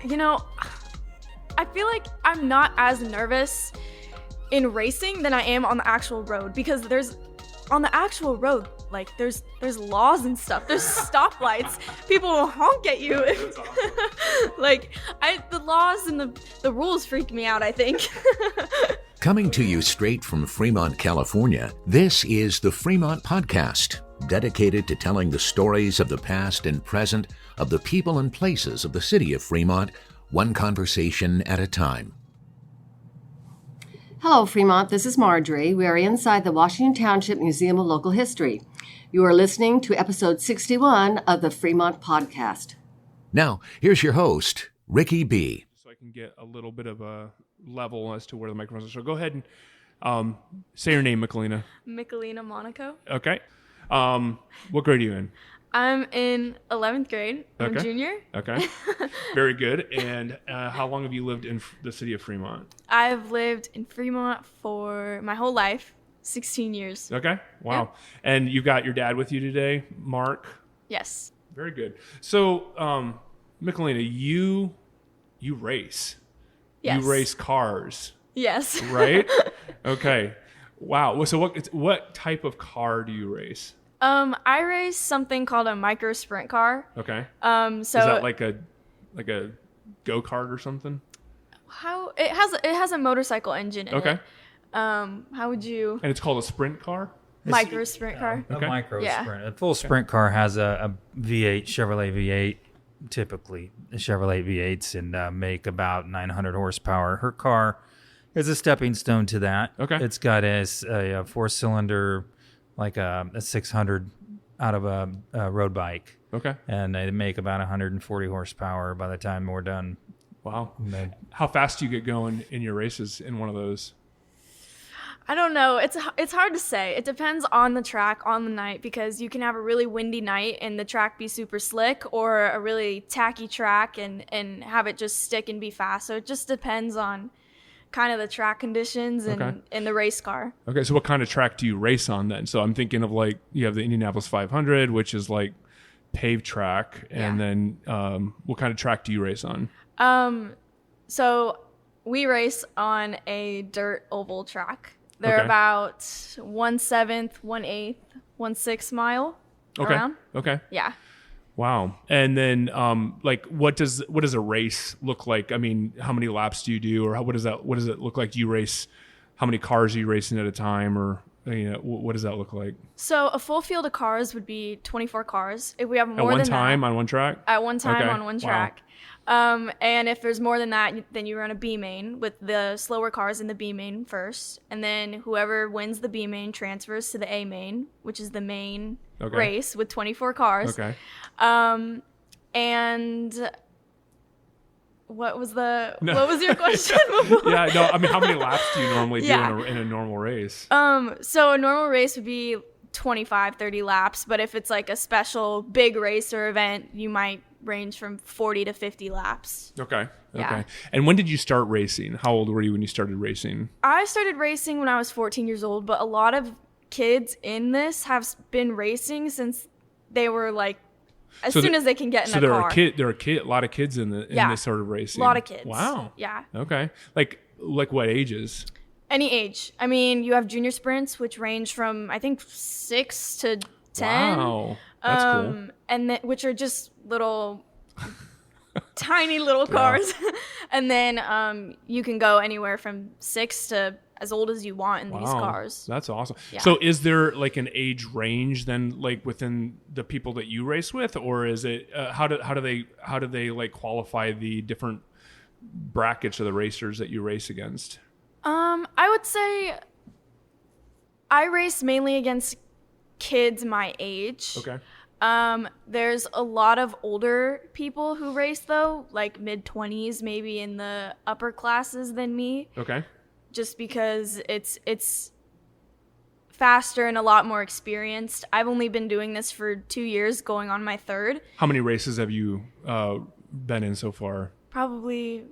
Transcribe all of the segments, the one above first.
You know, I feel like I'm not as nervous in racing than I am on the actual road, because on the actual road, like there's laws and stuff. There's stoplights. People will honk at you. Like the laws and the rules freak me out, I think. Coming to you straight from Fremont, California, this is the Fremont Podcast, dedicated to telling the stories of the past and present of the people and places of the city of Fremont, one conversation at a time. Hello, Fremont. This is Marjorie. We are inside the Washington Township Museum of Local History. You are listening to episode 61 of the Fremont Podcast. Now, here's your host, Ricky B. So I can get a little bit of a level as to where the microphones are. So go ahead and say your name, Mickelina. Mickelina Monico. Okay. What grade are you in? I'm in 11th grade. I'm a junior. Okay. Very good. And how long have you lived in the city of Fremont? I've lived in Fremont for my whole life, 16 years. Okay. Wow. Yeah. And you've got your dad with you today, Mark? Yes. Very good. So, Mickelina, you race. Yes. You race cars. Yes. Right? Okay. Wow. So what type of car do you race? I race something called a micro sprint car. Okay. So is that like a go-kart or something? How it has a motorcycle engine in Okay. it. How would you? And it's called a sprint car? Micro sprint car. Okay. A micro Yeah. sprint. A full sprint car has a V8, Chevrolet V8, typically Chevrolet V8s, and make about 900 horsepower. Her car is a stepping stone to that. Okay. It's got a four-cylinder, like a 600 out of a road bike. Okay. And they make about 140 horsepower by the time we're done. Wow. They- How fast do you get going in your races in one of those? I don't know. It's hard to say. It depends on the track, on the night, because you can have a really windy night and the track be super slick, or a really tacky track and have it just stick and be fast. So it just depends on kind of the track conditions and the race car. Okay, so what kind of track do you race on then? So I'm thinking of, like, you have the Indianapolis 500, which is like paved track, and then what kind of track do you race on? So we race on a dirt oval track. They're about 1/7, 1/8, 1/6 mile around. Okay. Yeah. Wow. And then, like, what does a race look like? I mean, how many laps do you do, or what does it look like? Do you race? How many cars are you racing at a time, or what does that look like? So a full field of cars would be 24 cars. If we have more at one than time that, on one track. at one time Okay. on one Wow. track. And if there's more than that, then you run a B main with the slower cars in the B main first, and then whoever wins the B main transfers to the A main, which is the main race with 24 cars. Okay. And what was your question before? Yeah. No. I mean, how many laps do you normally do Yeah. in a normal race? So a normal race would be 25, 30 laps, but if it's like a special big race or event, you might range from 40 to 50 laps. Okay. Yeah. Okay. And when did you start racing? How old were you when you started racing? I started racing when I was 14 years old, but a lot of kids in this have been racing since they were like soon as they can get in a car. There are a lot of kids in this sort of racing. A lot of kids. Wow. Yeah. Okay. Like what ages? Any age. I mean, you have junior sprints, which range from I think 6 to 10. Wow. That's cool. And then, which are just little tiny little cars. And then you can go anywhere from 6 to as old as you want in these cars. That's awesome. Yeah. So is there like an age range then, like within the people that you race with, or is it how do they like qualify the different brackets of the racers that you race against? I would say I race mainly against kids my age. Okay. There's a lot of older people who race though, like mid-20s, maybe in the upper classes than me. Okay. Just because it's faster and a lot more experienced. I've only been doing this for 2 years, going on my third. How many races have you been in so far? Probably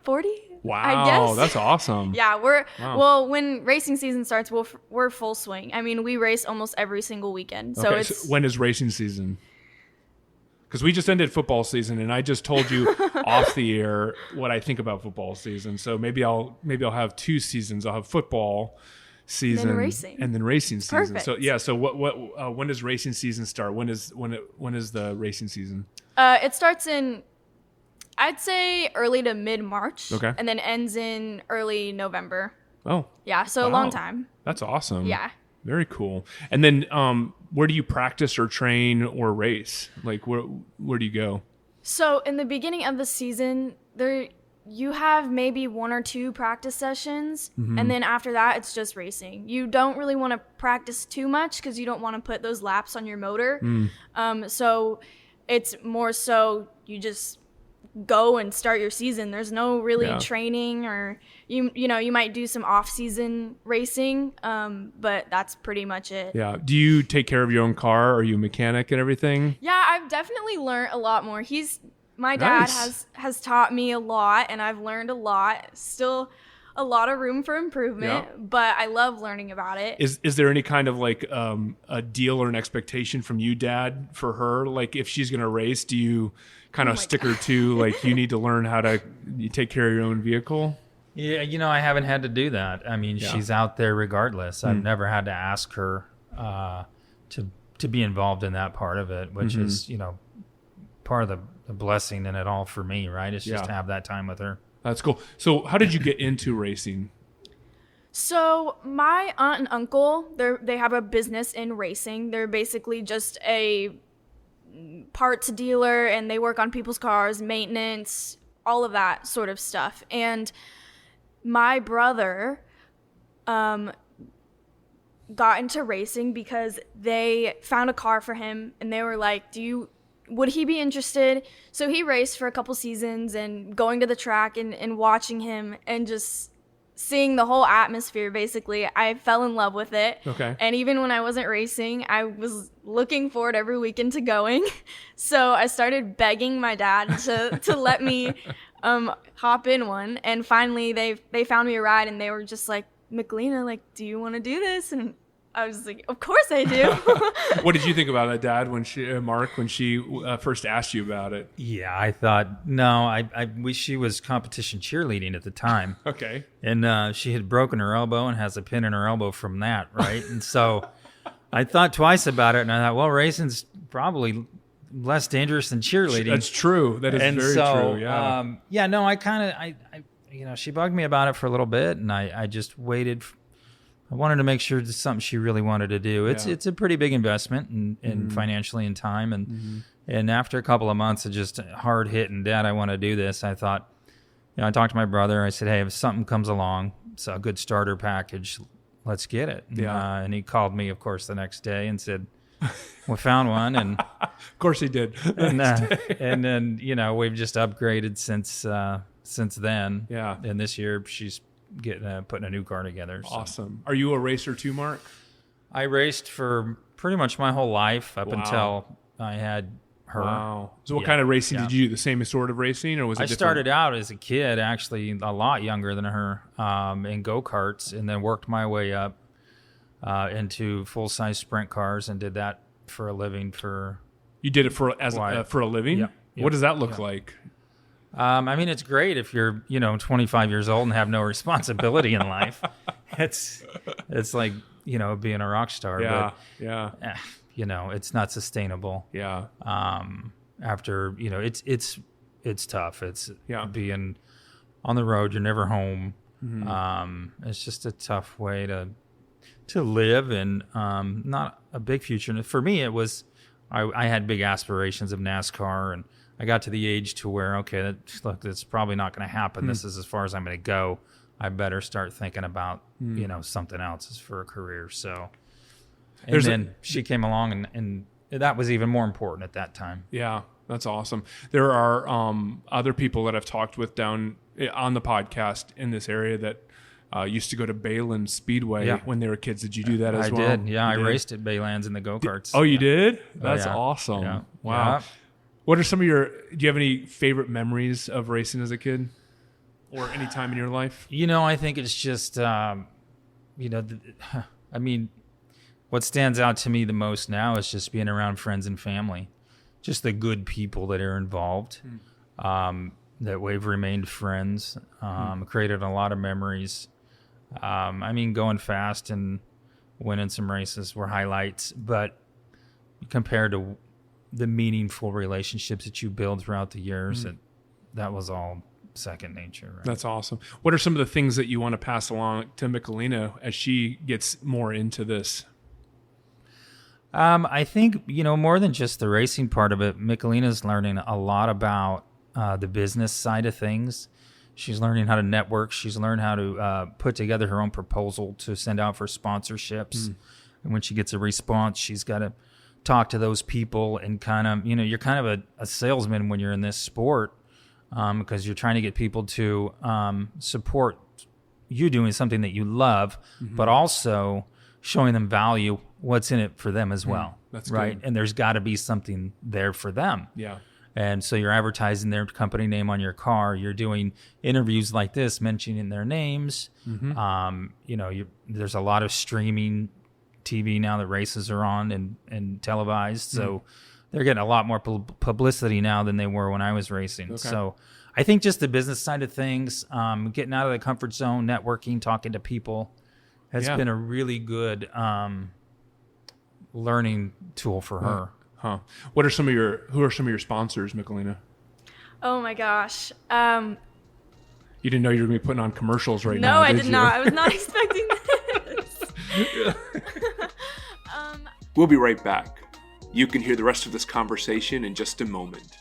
40. Wow, I guess. that's awesome. Yeah, well, when racing season starts, we're full swing. I mean, we race almost every single weekend. So So when is racing season? Because we just ended football season, and I just told you off the air what I think about football season. So maybe I'll have 2 seasons. I'll have football season and then racing season. Perfect. So yeah. So when does racing season start? When is the racing season? It starts in, I'd say, early to mid-March. Okay. And then ends in early November. Oh. Yeah, so a wow. long time. That's awesome. Yeah. Very cool. And then where do you practice or train or race? Like where do you go? So in the beginning of the season, you have maybe 1 or 2 practice sessions, and then after that, it's just racing. You don't really want to practice too much because you don't want to put those laps on your motor. So it's more so you just go and start your season. There's no really training, or you might do some off-season racing, but that's pretty much it. Yeah. Do you take care of your own car? Are you a mechanic and everything? Yeah, I've definitely learned a lot more. My dad has taught me a lot, and I've learned a lot. Still a lot of room for improvement, but I love learning about it. Is there any kind of like a deal or an expectation from you, Dad, for her? Like if she's going to race, do you kind of stick her to like you need to learn how to take care of your own vehicle? Yeah, I haven't had to do that. I mean, she's out there regardless. I've never had to ask her to be involved in that part of it, which is, part of the blessing in it all for me, right? It's just to have that time with her. That's cool. So how did you get into racing? So my aunt and uncle, they have a business in racing. They're basically just a parts dealer, and they work on people's cars, maintenance, all of that sort of stuff. And my brother got into racing because they found a car for him, and they were like, would he be interested? So he raced for a couple seasons, and going to the track and watching him and just seeing the whole atmosphere, basically, I fell in love with it. Okay. And even when I wasn't racing, I was looking forward every weekend to going. So I started begging my dad to let me hop in one. And finally, they found me a ride, and they were just like, Mickelina, like, do you want to do this? And I was like, of course I do. What did you think about that, Dad, when she first asked you about it? Yeah, I thought, no, I wish she was competition cheerleading at the time. Okay. And she had broken her elbow and has a pin in her elbow from that, right? And so I thought twice about it, and I thought, well, racing's probably less dangerous than cheerleading. That's true. That is very true. Yeah. She bugged me about it for a little bit, and I just waited. I wanted to make sure it's something she really wanted to do. It's a pretty big investment in financially and time. And after a couple of months of just hard hitting, Dad, I want to do this. I thought, I talked to my brother. I said, hey, if something comes along, it's a good starter package, let's get it. Yeah. And he called me, of course, the next day and said, we found one. And of course he did. And then, we've just upgraded since then. Yeah. And this year she's putting a new car together. So. Awesome. Are you a racer too, Mark? I raced for pretty much my whole life up until I had her. Wow. So what kind of racing did you do? The same sort of racing, or was it different? I started out as a kid, actually a lot younger than her, in go-karts, and then worked my way up into full-size sprint cars and did that for a living for... You did it for a living? Yeah. What does that look like? It's great if you're, 25 years old and have no responsibility in life. It's like, being a rock star. Yeah. But, yeah. It's not sustainable. Yeah. After, it's tough. It's being on the road. You're never home. Mm-hmm. It's just a tough way to live, and not a big future. And for me, it was, I had big aspirations of NASCAR, and I got to the age to where, okay, that's probably not going to happen. This is as far as I'm going to go. I better start thinking about, something else as for a career. So, and then she came along, and that was even more important at that time. Yeah, that's awesome. There are other people that I've talked with down on the podcast in this area that used to go to Baylands Speedway when they were kids. Did you do that as well? I did. Yeah, I raced at Baylands in the go-karts. Oh, you did? That's awesome. Yeah. Wow. Yeah. What are some of do you have any favorite memories of racing as a kid or any time in your life? I think it's just, what stands out to me the most now is just being around friends and family, just the good people that are involved. That we've remained friends, created a lot of memories. I mean, going fast and winning some races were highlights, but compared to the meaningful relationships that you build throughout the years, that was all second nature. Right? That's awesome. What are some of the things that you want to pass along to Mickelina as she gets more into this? I think, more than just the racing part of it, Mickelina's learning a lot about the business side of things. She's learning how to network. She's learned how to put together her own proposal to send out for sponsorships. And when she gets a response, she's got to talk to those people and kind of, you're kind of a salesman when you're in this sport, because you're trying to get people to support you doing something that you love, but also showing them value, what's in it for them as well. That's right. Good. And there's got to be something there for them. Yeah. And so you're advertising their company name on your car. You're doing interviews like this, mentioning their names. There's a lot of streaming TV now that races are on and televised. So they're getting a lot more publicity now than they were when I was racing. Okay. So I think just the business side of things, getting out of the comfort zone, networking, talking to people has been a really good learning tool for her. Huh. Who are some of your sponsors, Mickelina? Oh my gosh. You didn't know you were going to be putting on commercials right now, No, I did not. I was not expecting this. We'll be right back. You can hear the rest of this conversation in just a moment.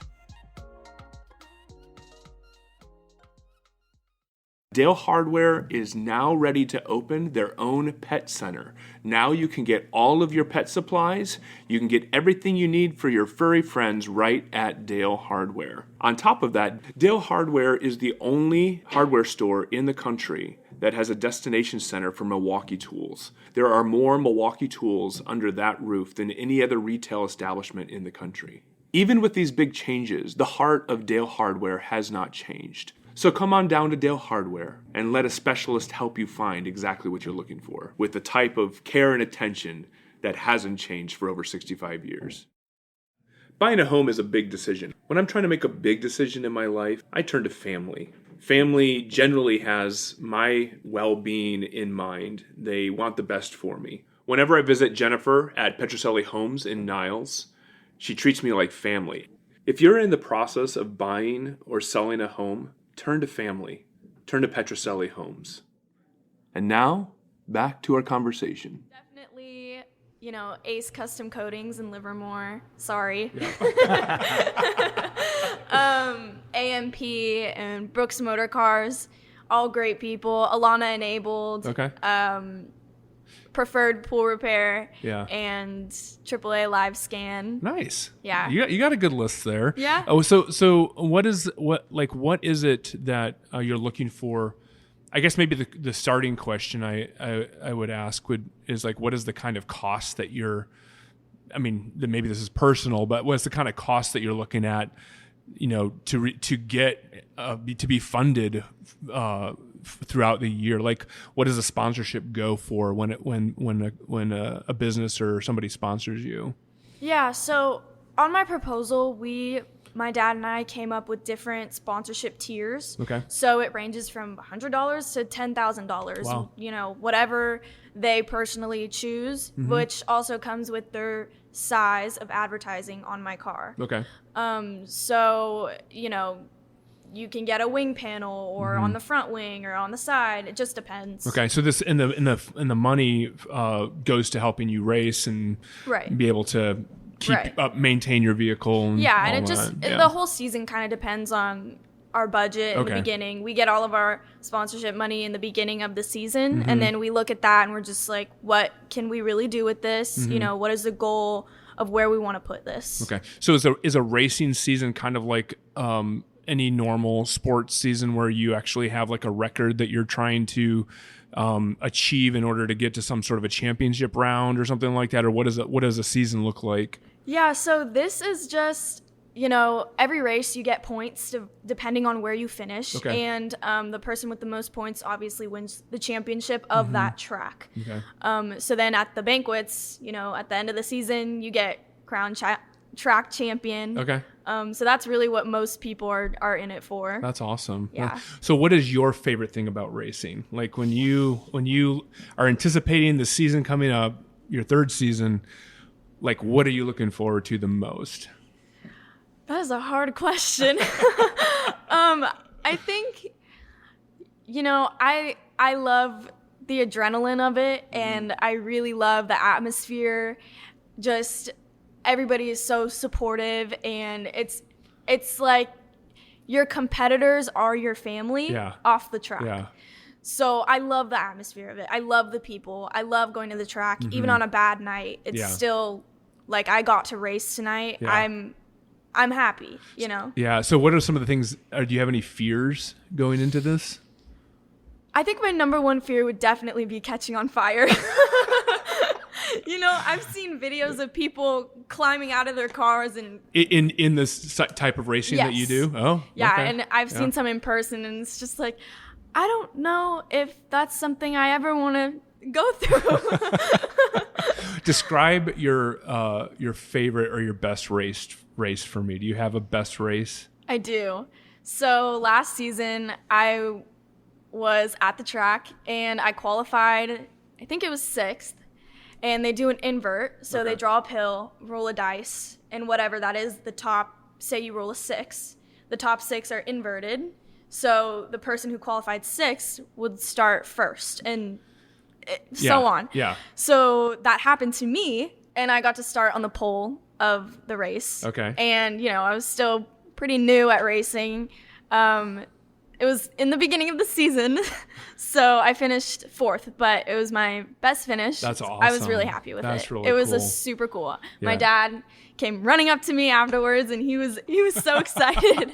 Dale Hardware is now ready to open their own pet center. Now you can get all of your pet supplies. You can get everything you need for your furry friends right at Dale Hardware. On top of that, Dale Hardware is the only hardware store in the country that has a destination center for Milwaukee tools. There are more Milwaukee tools under that roof than any other retail establishment in the country. Even with these big changes, the heart of Dale Hardware has not changed. So come on down to Dale Hardware and let a specialist help you find exactly what you're looking for with the type of care and attention that hasn't changed for over 65 years. Buying a home is a big decision. When I'm trying to make a big decision in my life, I turn to family. Family generally has my well-being in mind. They want the best for me. Whenever I visit Jennifer at Petrocelli Homes in Niles, she treats me like family. If you're in the process of buying or selling a home, turn to family. Turn to Petrocelli Homes. And now, back to our conversation. Definitely, Ace Custom Coatings in Livermore. Sorry. AMP and Brooks Motor Cars. All great people. Alana Enabled. Okay. Preferred Pool Repair. Yeah. And AAA Live Scan. Nice. Yeah. You got a good list there. Yeah. Oh, so what is it that you're looking for? I guess maybe the starting question I would ask is what is the kind of cost that maybe this is personal, but what's the kind of cost that you're looking at, to get to be funded throughout the year? What does a sponsorship go for when a business or somebody sponsors you? Yeah, so on my proposal, my dad and I came up with different sponsorship tiers. Okay. So it ranges from $100 to $10,000. Wow. Whatever they personally choose, which also comes with their size of advertising on my car. Okay. So, you can get a wing panel or on the front wing or on the side. It just depends. Okay, so this in the money goes to helping you race and be able to keep up, maintain your vehicle. And and the whole season kind of depends on our budget in the beginning. We get all of our sponsorship money in the beginning of the season, and then we look at that and we're just like, what can we really do with this? What is the goal of where we want to put this? Okay, so is a racing season kind of like any normal sports season where you actually have a record that you're trying to achieve in order to get to some sort of a championship round or something like that? Or what does a season look like? Yeah, so this is just, every race you get points depending on where you finish. Okay. And the person with the most points obviously wins the championship of that track. Okay. So then at the banquets, at the end of the season, you get crowned track champion. Okay. So that's really what most people are in it for. That's awesome. Yeah. So what is your favorite thing about racing? Like when you are anticipating the season coming up, your third season, like what are you looking forward to the most? That is a hard question. I think, I love the adrenaline of it, and I really love the atmosphere. Just everybody is so supportive, and it's like your competitors are your family off the track. Yeah. So I love the atmosphere of it. I love the people. I love going to the track. Even on a bad night, it's still like I got to race tonight. Yeah. I'm happy, Yeah. So what are some of the things, do you have any fears going into this? I think my number one fear would definitely be catching on fire. I've seen videos of people climbing out of their cars and in this type of racing that you do. Oh, yeah. Okay. And I've seen some in person, and it's just like, I don't know if that's something I ever want to go through. Describe your favorite or your best race for me. Do you have a best race? I do. So last season I was at the track and I qualified, I think it was 6th, and they do an invert. So they draw a pill, roll a dice, and whatever that is, the top, say you roll a 6, the top 6 are inverted. So the person who qualified 6th would start first, and so on. Yeah. So that happened to me, and I got to start on the pole of the race. Okay. And, I was still pretty new at racing. It was in the beginning of the season, so I finished 4th, but it was my best finish. That's awesome. I was really happy with it. That's really It was cool. Super cool. Yeah. My dad came running up to me afterwards, and he was so excited.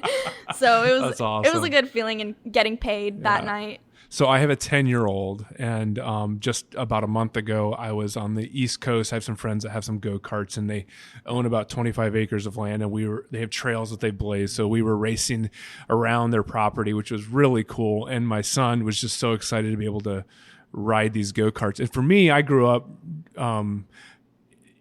So it was That's awesome. It was a good feeling, and getting paid that night. So I have a 10-year-old, and just about a month ago, I was on the East Coast. I have some friends that have some go-karts, and they own about 25 acres of land, and they have trails that they blaze. So we were racing around their property, which was really cool. And my son was just so excited to be able to ride these go-karts. And for me, I grew up in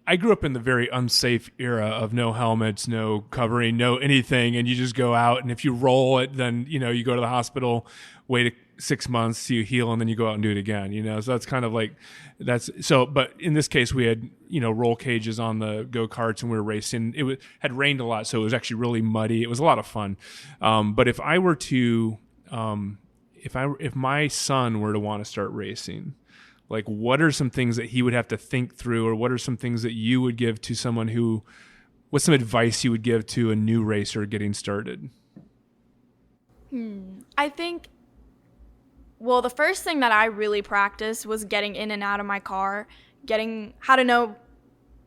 the very unsafe era of no helmets, no covering, no anything, and you just go out, and if you roll it, then you go to the hospital, wait 6 months till you heal, and then you go out and do it again. So that's kind of like but in this case, we had roll cages on the go-karts, and we were racing. Had rained a lot, so it was actually really muddy. It was a lot of fun. But if I were to if my son were to want to start racing, like, what are some things that he would have to think through, or what are some things that you would give to someone what's some advice you would give to a new racer getting started? I think, well, the first thing that I really practiced was getting in and out of my car, getting how to know,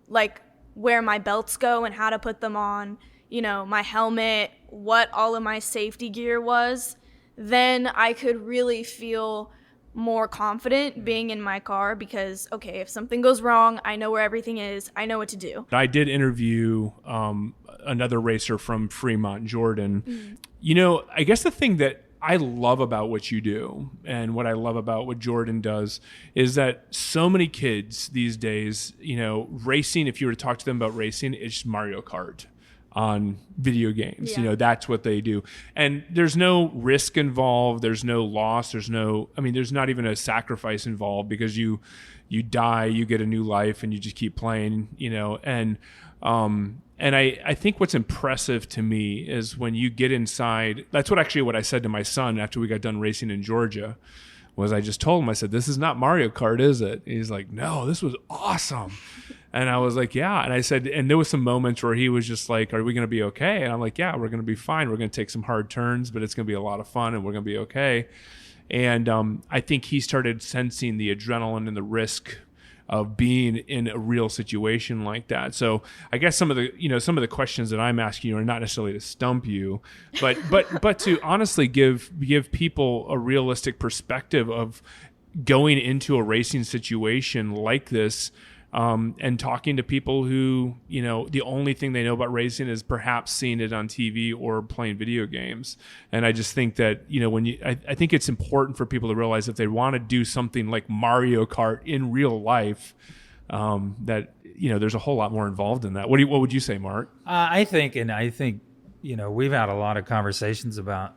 like, where my belts go and how to put them on, my helmet, what all of my safety gear was. Then I could really feel more confident being in my car, because if something goes wrong, I know where everything is, I know what to do. I did interview another racer from Fremont, Jordan. I guess the thing that I love about what you do, and what I love about what Jordan does, is that so many kids these days, racing, if you were to talk to them about racing, it's just Mario Kart on video games. That's what they do. And there's no risk involved. There's no loss. There's not even a sacrifice involved, because you die, you get a new life, and you just keep playing, and I think what's impressive to me is when you get inside. That's what I said to my son after we got done racing in Georgia, was I just told him, I said, "This is not Mario Kart, is it?" And he's like, "No, this was awesome." And I was like, "Yeah." And I said, and there was some moments where he was just like, "Are we going to be okay?" And I'm like, "Yeah, we're going to be fine. We're going to take some hard turns, but it's going to be a lot of fun, and we're going to be okay." And I think he started sensing the adrenaline and the risk of being in a real situation like that. So I guess some of the questions that I'm asking you are not necessarily to stump you, but to honestly give people a realistic perspective of going into a racing situation like this, and talking to people who, the only thing they know about racing is perhaps seeing it on TV or playing video games. And I just think that, I think it's important for people to realize if they want to do something like Mario Kart in real life, that there's a whole lot more involved in that. What would you say, Mark? I think we've had a lot of conversations about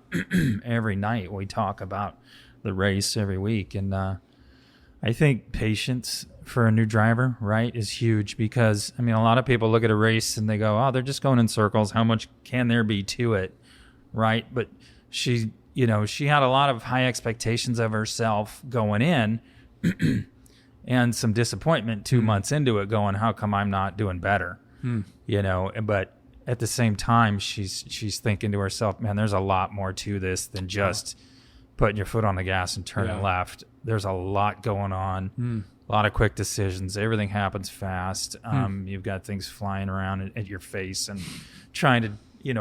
every night. We talk about the race every week, and I think patience for a new driver, right, is huge, because a lot of people look at a race and they go, oh, they're just going in circles. How much can there be to it, right? But she had a lot of high expectations of herself going in and some disappointment 2 months into it, going, how come I'm not doing better? But at the same time, she's thinking to herself, man, there's a lot more to this than just putting your foot on the gas and turning left. There's a lot going on, a lot of quick decisions. Everything happens fast. You've got things flying around at your face and trying to,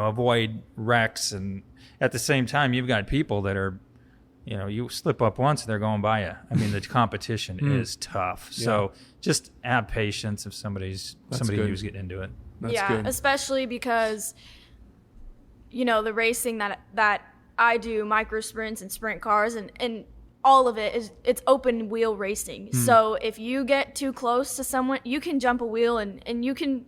avoid wrecks. And at the same time, you've got people that are, you slip up once, they're going by you. The competition is tough. Yeah. So just have patience if somebody who's getting into it. That's good. Especially because, the racing that I do, micro sprints and sprint cars, and all of it's open wheel racing. So if you get too close to someone, you can jump a wheel and you can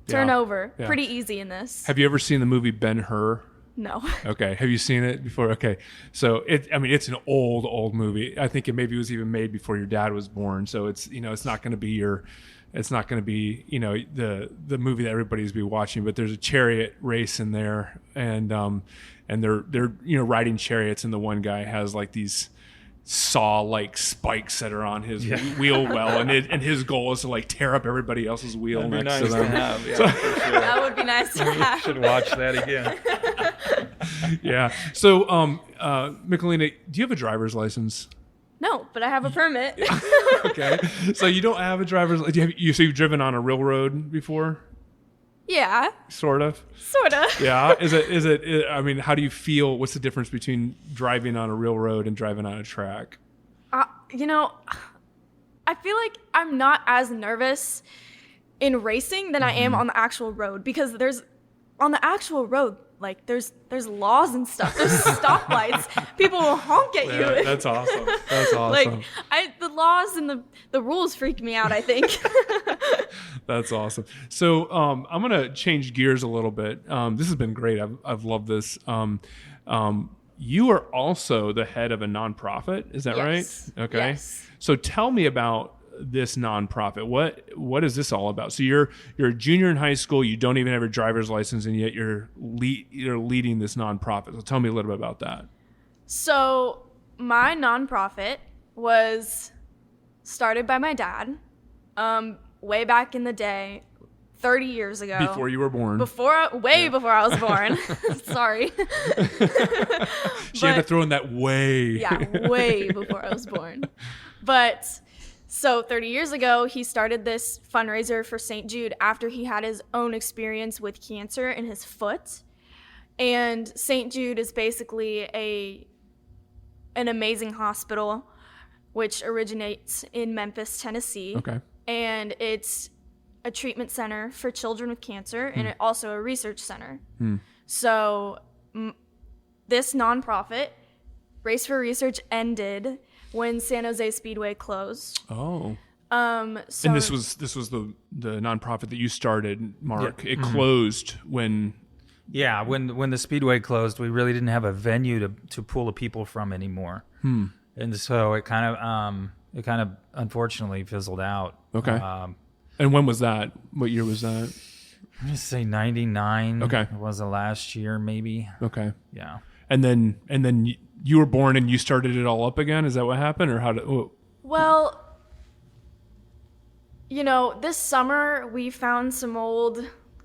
turn over pretty easy in this. Have you ever seen the movie Ben-Hur? No. Okay. Have you seen it before? Okay. So it's an old movie. I think it maybe was even made before your dad was born. So it's, it's not going to be the movie that everybody's be watching, but there's a chariot race in there, and they're riding chariots, and the one guy has like these saw-like spikes that are on his wheel well, and his goal is to like tear up everybody else's wheel next to them. That would be nice to have. Should watch that again. Yeah. So, Mickelina, do you have a driver's license? No, but I have a permit. Okay. So you don't have a driver's license. You've driven on a real road before? Yeah. Sort of. Yeah. Is it, how do you feel? What's the difference between driving on a real road and driving on a track? I feel like I'm not as nervous in racing than I am on the actual road, because on the actual road, like there's laws and stuff. There's stoplights. People will honk at you. That's awesome. That's awesome. Like the laws and the rules freak me out, I think. That's awesome. So I'm gonna change gears a little bit. This has been great. I've loved this. You are also the head of a nonprofit. Is that right? Okay. Yes. So tell me about this nonprofit. What is this all about? So you're a junior in high school. You don't even have a driver's license, and yet you're leading this nonprofit. So tell me a little bit about that. So my nonprofit was started by my dad, way back in the day, 30 years ago. Before you were born. Before I was born. Sorry. She had to throw in that way. Yeah, way before I was born. But so 30 years ago, he started this fundraiser for St. Jude after he had his own experience with cancer in his foot. And St. Jude is basically an amazing hospital, which originates in Memphis, Tennessee. Okay. And it's a treatment center for children with cancer, and it also a research center. So this nonprofit, Race for Research, ended when San Jose Speedway closed. Oh. So, and this was the nonprofit that you started, Mark. Yeah. It closed when. Yeah, when the Speedway closed, we really didn't have a venue to pull the people from anymore. And so it kind of unfortunately fizzled out. Okay. And when was that? What year was that? I'm gonna say 99. Okay. Was the last year, maybe. Okay. Yeah. And then you were born and you started it all up again. Is that what happened, or how did? Well, this summer we found some old.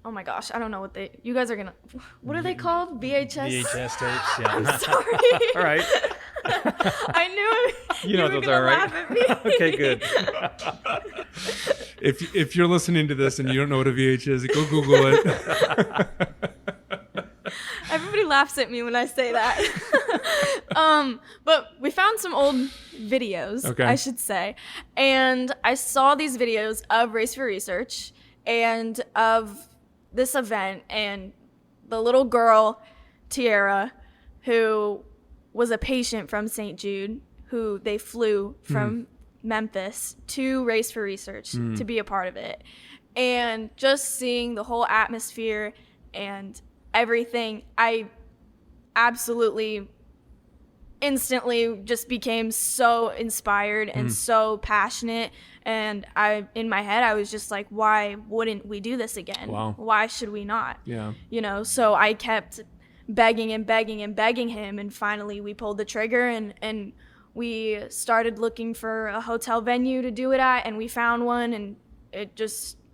Oh my gosh, I don't know you guys are gonna. What are they called? VHS. VHS tapes. Yeah. I'm sorry. All right. I knew you know were those gonna are right. laugh at me. Okay, good. If you're listening to this and you don't know what a VHS is, go Google it. Everybody laughs at me when I say that. But we found some old videos, okay. I should say. And I saw these videos of Race for Research and of this event, and the little girl, Tiara, who was a patient from St. Jude, who they flew from Memphis to Race for Research to be a part of it. And just seeing the whole atmosphere and everything, I absolutely instantly just became so inspired and so passionate. And in my head, I was just like, why wouldn't we do this again? Wow. Why should we not? Yeah. You know, so I kept begging and begging and begging him. And finally we pulled the trigger and we started looking for a hotel venue to do it at. And we found one, and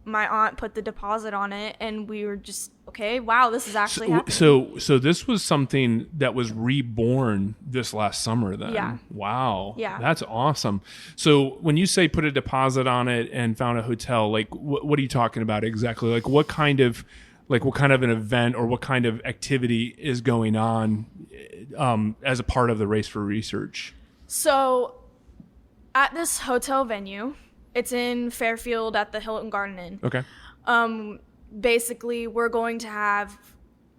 my aunt put the deposit on it, and we were just, okay, wow, this is actually happening. So this was something that was reborn this last summer then. Yeah. Wow. Yeah. That's awesome. So when you say put a deposit on it and found a hotel, like what are you talking about exactly? Like what kind of an event or what kind of activity is going on as a part of the Race for Research? So at this hotel venue, it's in Fairfield at the Hilton Garden Inn. Okay. Basically, we're going to have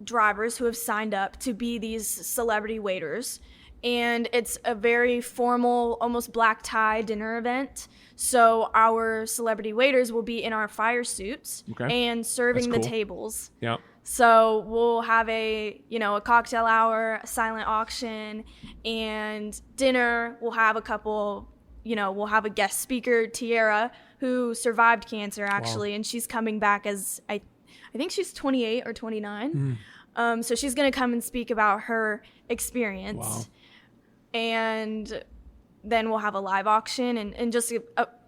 drivers who have signed up to be these celebrity waiters. And it's a very formal, almost black tie dinner event. So our celebrity waiters will be in our fire suits and serving the tables. Yeah. So we'll have a cocktail hour, a silent auction, and dinner. We'll have a couple, we'll have a guest speaker, Tiara, who survived cancer actually, and she's coming back as, I think she's 28 or 29. So she's going to come and speak about her experience. Wow. And then we'll have a live auction and just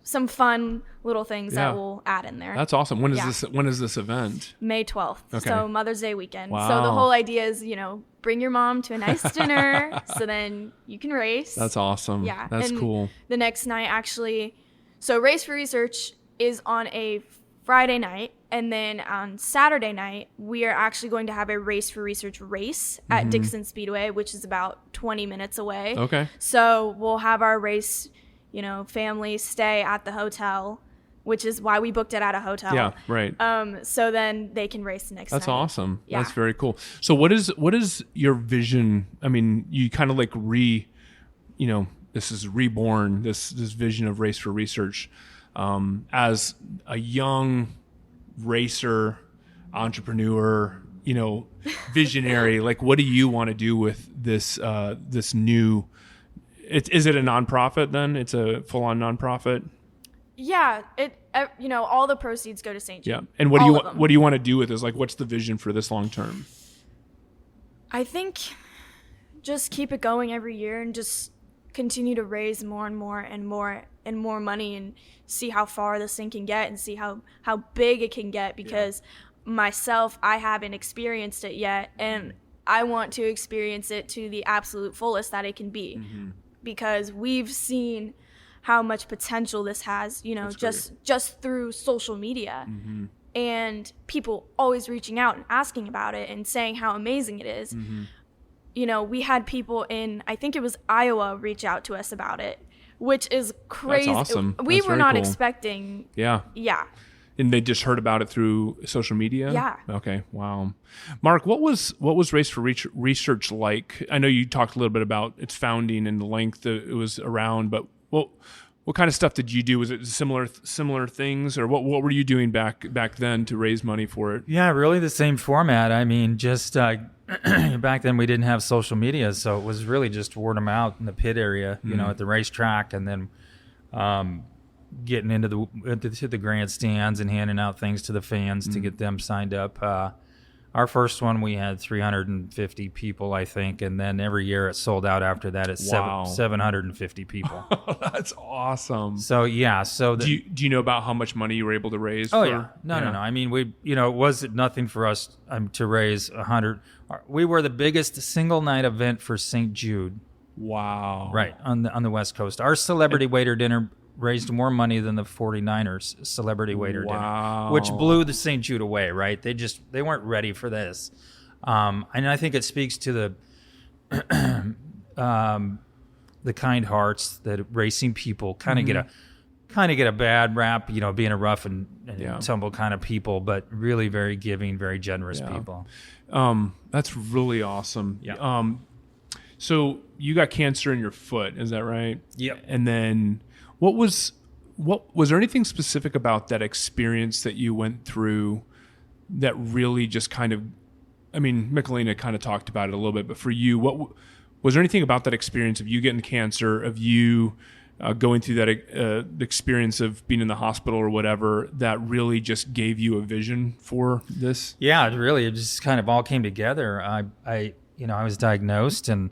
some fun little things that we'll add in there. That's awesome. When is this event? May 12th. Okay. So Mother's Day weekend. Wow. So the whole idea is, bring your mom to a nice dinner so then you can race. That's awesome. Yeah. That's cool. The next night actually, so Race for Research is on a Friday night, and then on Saturday night, we are actually going to have a Race for Research race at Dixon Speedway, which is about 20 minutes away. Okay. So we'll have our race, family stay at the hotel, which is why we booked it at a hotel. Yeah, right. So then they can race the next night. That's awesome. Yeah. That's very cool. So what is your vision? I mean, you kind of like this is reborn, this vision of Race for Research. As a young racer, entrepreneur, visionary, like what do you want to do with this new, is it a nonprofit then? It's a full-on nonprofit? Yeah, all the proceeds go to St. Jude. Yeah. And what do you want to do with this? Like what's the vision for this long term? I think just keep it going every year and just continue to raise more and more and more and more money and see how far this thing can get and see how big it can get, because myself, I haven't experienced it yet, and I want to experience it to the absolute fullest that it can be, because we've seen how much potential this has, just through social media, and people always reaching out and asking about it and saying how amazing it is. We had people in, I think it was Iowa, reach out to us about it, which is crazy. That's awesome. We were not cool. expecting. Yeah. Yeah. And they just heard about it through social media? Yeah. Okay. Wow. Mark, what was Race for Research like? I know you talked a little bit about its founding and the length that it was around, but what kind of stuff did you do? Was it similar things, or what were you doing back then to raise money for it? Yeah, really the same format. I mean, just back then we didn't have social media, so it was really just word of mouth in the pit area, at the racetrack, and then getting into the grandstands and handing out things to the fans to get them signed up. Our first one, we had 350 people, I think, and then every year it sold out after that at 750 people. That's awesome. So, yeah. Do you know about how much money you were able to raise? Oh, yeah. No. I mean, it wasn't nothing for us to raise 100. We were the biggest single night event for St. Jude. Wow. Right, on the West Coast. Our celebrity waiter dinner raised more money than the 49ers celebrity waiter dinner, which blew the St. Jude away, right? They weren't ready for this. And I think it speaks to the kind hearts that racing people kind of get a bad rap, being a rough and tumble kind of people, but really very giving, very generous people. That's really awesome. Yeah. So you got cancer in your foot, is that right? Yep. And then was there anything specific about that experience that you went through that really just kind of, I mean, Mickelina kind of talked about it a little bit, but for you, what was there anything about that experience of you getting cancer, of you going through that experience of being in the hospital or whatever, that really just gave you a vision for this? Yeah, it just kind of all came together. I was diagnosed and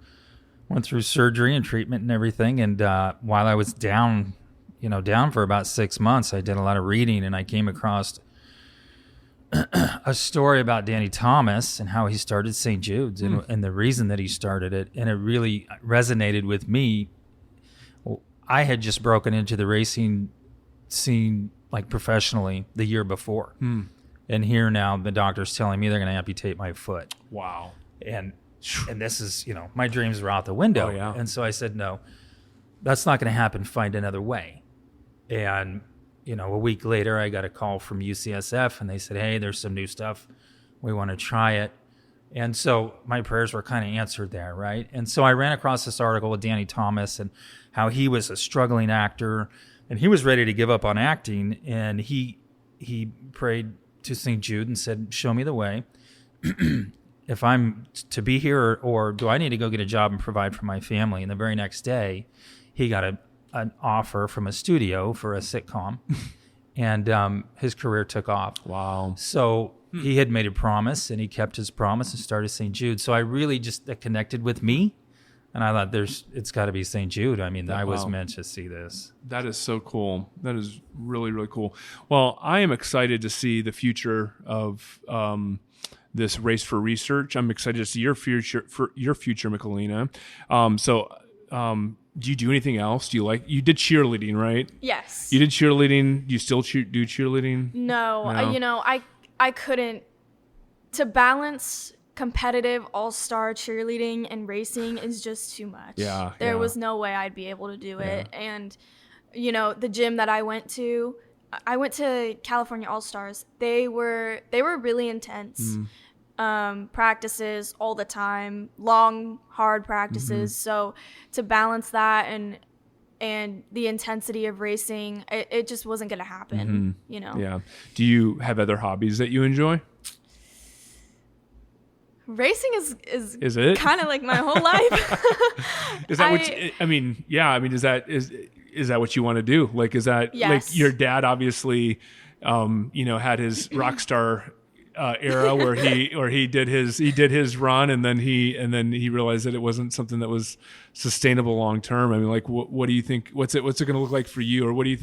went through surgery and treatment and everything. And while I was down for about 6 months, I did a lot of reading, and I came across a story about Danny Thomas and how he started St. Jude's and the reason that he started it. And it really resonated with me. I had just broken into the racing scene like professionally the year before. And here now the doctor's telling me they're going to amputate my foot. Wow. And this is, my dreams were out the window. Oh, yeah. And so I said, no, that's not going to happen. Find another way. And, a week later, I got a call from UCSF, and they said, hey, there's some new stuff. We want to try it. And so my prayers were kind of answered there, right? And so I ran across this article with Danny Thomas and how he was a struggling actor, and he was ready to give up on acting. And he prayed to St. Jude and said, show me the way. If I'm to be here, or do I need to go get a job and provide for my family? And the very next day, he got an offer from a studio for a sitcom, and his career took off. Wow. So he had made a promise, and he kept his promise and started St. Jude. So I really just that connected with me, and I thought it's got to be St. Jude. I mean, I was meant to see this. That is so cool. That is really, really cool. Well, I am excited to see the future of this race for research. I'm excited to see your future, Mickelina. Do you do anything else? You did cheerleading, right? Yes. You did cheerleading. Do you still do cheerleading? No. I couldn't. To balance competitive all-star cheerleading and racing is just too much. Yeah. There was no way I'd be able to do it. And, the gym that I went to California All-Stars. They were really intense. Practices all the time, long, hard practices. So to balance that and the intensity of racing, it just wasn't going to happen, Yeah. Do you have other hobbies that you enjoy? Racing is it kind of like my whole life. Is that is that what you want to do? Like, is that yes. like your dad obviously, had his rock star era where he did his run and then he realized that it wasn't something that was sustainable long term. I mean, like, what do you think? What's it going to look like for you, or what are you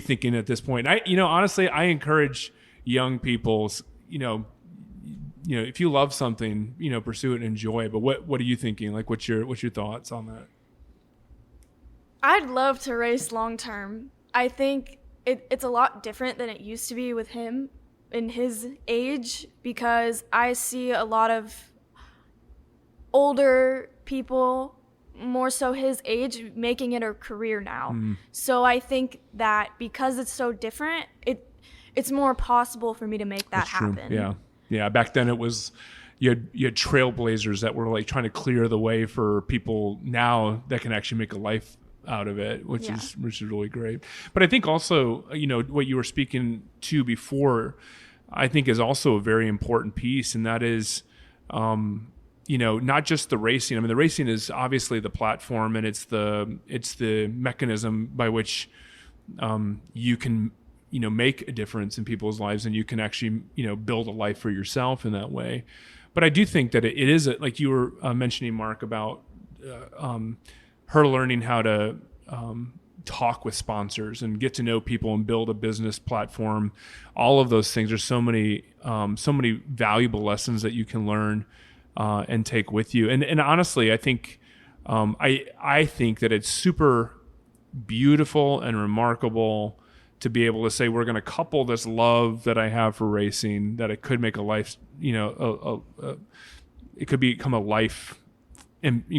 thinking at this point? Honestly, I encourage young people, if you love something, pursue it and enjoy it. But what are you thinking? Like, what's your thoughts on that? I'd love to race long term. I think it's a lot different than it used to be with him in his age, because I see a lot of older people, more so his age, making it a career now. So I think that because it's so different, it's more possible for me to make that happen. Yeah. Back then it was you had trailblazers that were like trying to clear the way for people now that can actually make a life out of it, which is really great. But I think also, what you were speaking to before, I think is also a very important piece, and that is, not just the racing. I mean, the racing is obviously the platform, and it's the mechanism by which you can, make a difference in people's lives, and you can actually, build a life for yourself in that way. But I do think that it is like you were mentioning, Mark, about her learning how to talk with sponsors and get to know people and build a business platform. All of those things are so many valuable lessons that you can learn and take with you. And honestly, I think I think that it's super beautiful and remarkable to be able to say, we're going to couple this love that I have for racing, that it could make a life, it could become a life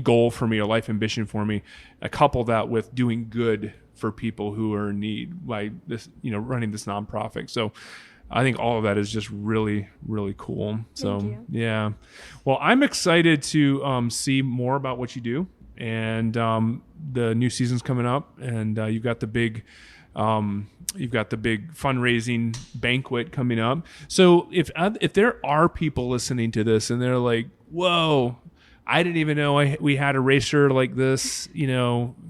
goal for me, a life ambition for me. I couple that with doing good for people who are in need by this, running this nonprofit. So I think all of that is just really, really cool. So yeah. Well, I'm excited to see more about what you do. And the new season's coming up, and you've got the big fundraising banquet coming up. So if there are people listening to this and they're like, whoa, I didn't even know we had a racer like this,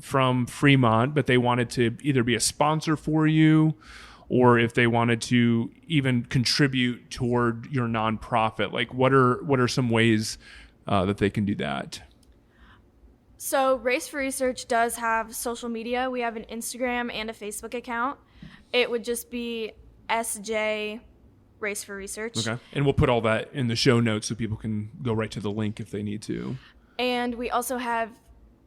from Fremont, but they wanted to either be a sponsor for you, or if they wanted to even contribute toward your nonprofit, like what are some ways that they can do that? So Race for Research does have social media. We have an Instagram and a Facebook account. It would just be SJ Race for Research. Okay. And we'll put all that in the show notes so people can go right to the link if they need to. And we also have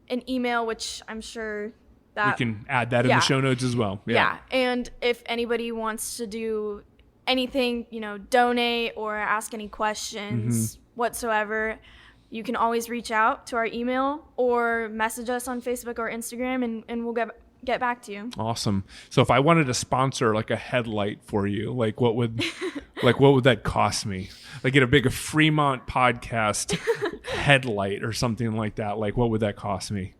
an email, which I'm sure that we can add that in the show notes as well. Yeah. And if anybody wants to do anything, donate or ask any questions whatsoever, you can always reach out to our email or message us on Facebook or Instagram, and we'll get back to you. Awesome. So if I wanted to sponsor like a headlight for you, like what would that cost me? Like get a big Fremont podcast headlight or something like that. Like what would that cost me?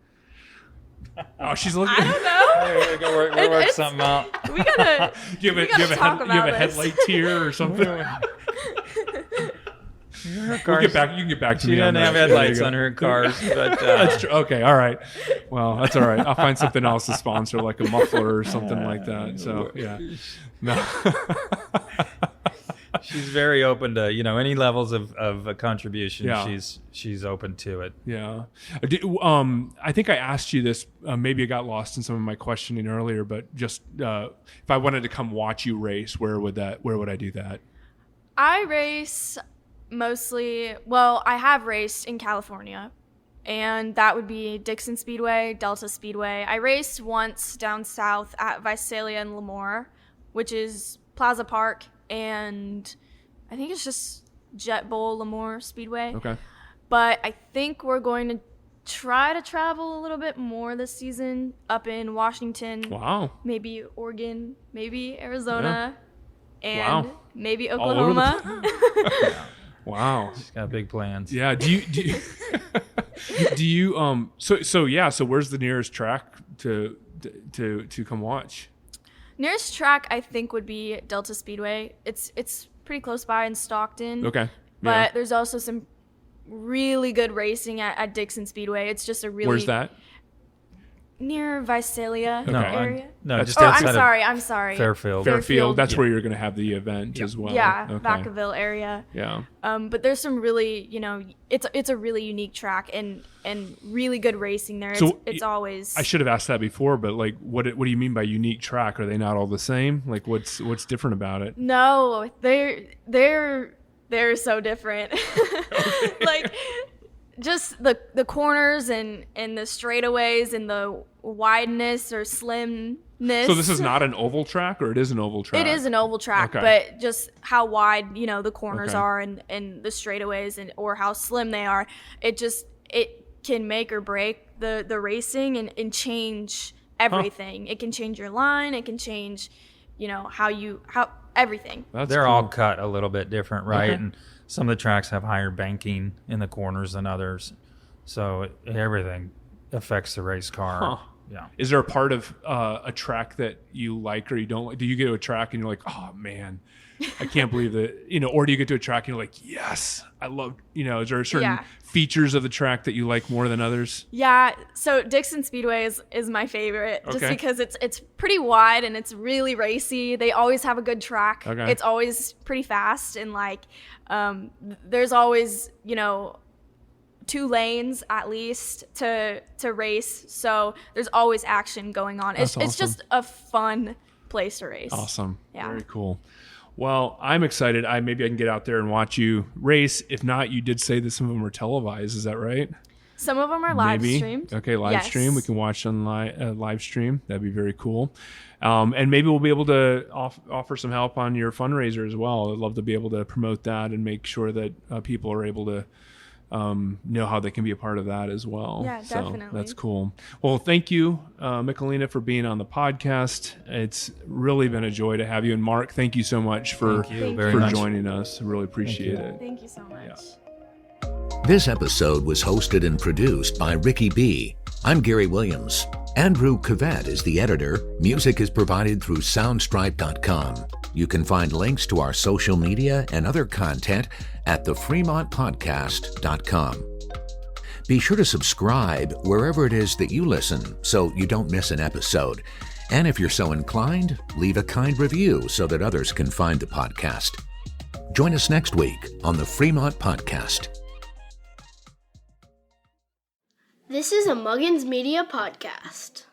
Oh, she's looking. I don't know. We're gonna work something out. We gotta. You have a headlight tier or something. We'll get back. You can get back to me. She doesn't have headlights on her cars, but that's true. Okay, all right. Well, that's all right. I'll find something else to sponsor, like a muffler or something like that. So yeah, no. She's very open to any levels of a contribution. Yeah. She's open to it. Yeah. I think I asked you this. Maybe I got lost in some of my questioning earlier, but just if I wanted to come watch you race, where would I do that? I race mostly. Well, I have raced in California, and that would be Dixon Speedway, Delta Speedway. I raced once down south at Visalia and Lemoore, which is Plaza Park, and I think it's just Jet Bowl Lemoore Speedway. Okay. But I think we're going to try to travel a little bit more this season up in Washington. Wow. Maybe Oregon, maybe Arizona, and Wow. maybe All over the Oklahoma. Wow. She's got big plans. Yeah. Do you so where's the nearest track to come watch? Nearest track I think would be Delta Speedway. It's pretty close by in Stockton. Okay. But there's also some really good racing at Dixon Speedway. It's just a really Where's that? Near Visalia area. Just Oh, outside I'm sorry. Fairfield. Fairfield. That's where you're going to have the event as well. Yeah, Okay. Vacaville area. Yeah. But there's some really, it's a really unique track and really good racing there. So it's always. I should have asked that before, but like, what do you mean by unique track? Are they not all the same? Like, what's different about it? No, they're so different. Like just the corners and the straightaways and the wideness or slimness. So this is not an oval track, or it is an oval track? It is an oval track, Okay. but just how wide, the corners Okay. are and the straightaways or how slim they are, it can make or break the racing and change everything. It can change your line, it can change, how everything. They're cool. all cut a little bit different, right? Okay. And some of the tracks have higher banking in the corners than others, so everything affects the race car. Huh. Yeah. Is there a part of a track that you like or you don't like? Do you get to a track and you're like, oh man, I can't believe that, or do you get to a track and you're like, yes, I love, is there certain features of the track that you like more than others? Yeah, so Dixon Speedway is my favorite just Okay. because it's pretty wide and it's really racy. They always have a good track. Okay. It's always pretty fast and there's always, 2 lanes at least to race. So there's always action going on. That's It's just a fun place to race. Awesome. Yeah. Very cool. Well, I'm excited. Maybe I can get out there and watch you race. If not, you did say that some of them are televised. Is that right? Some of them are live Maybe. streamed. Okay, live Yes. stream. We can watch on live stream. That'd be very cool. And maybe we'll be able to offer some help on your fundraiser as well. I'd love to be able to promote that and make sure that people are able to know how they can be a part of that as well. Yeah, so definitely. That's cool. Well, thank you, Mickelina, for being on the podcast. It's really been a joy to have you. And Mark, thank you so much for Thank you very for much. joining us. Really appreciate it. Thank you so much. This episode was hosted and produced by Ricky B. I'm Gary Williams. Andrew Cavett is the editor. Music is provided through soundstripe.com. You can find links to our social media and other content at thefremontpodcast.com. Be sure to subscribe wherever it is that you listen so you don't miss an episode. And if you're so inclined, leave a kind review so that others can find the podcast. Join us next week on the Fremont Podcast. This is a Muggins Media podcast.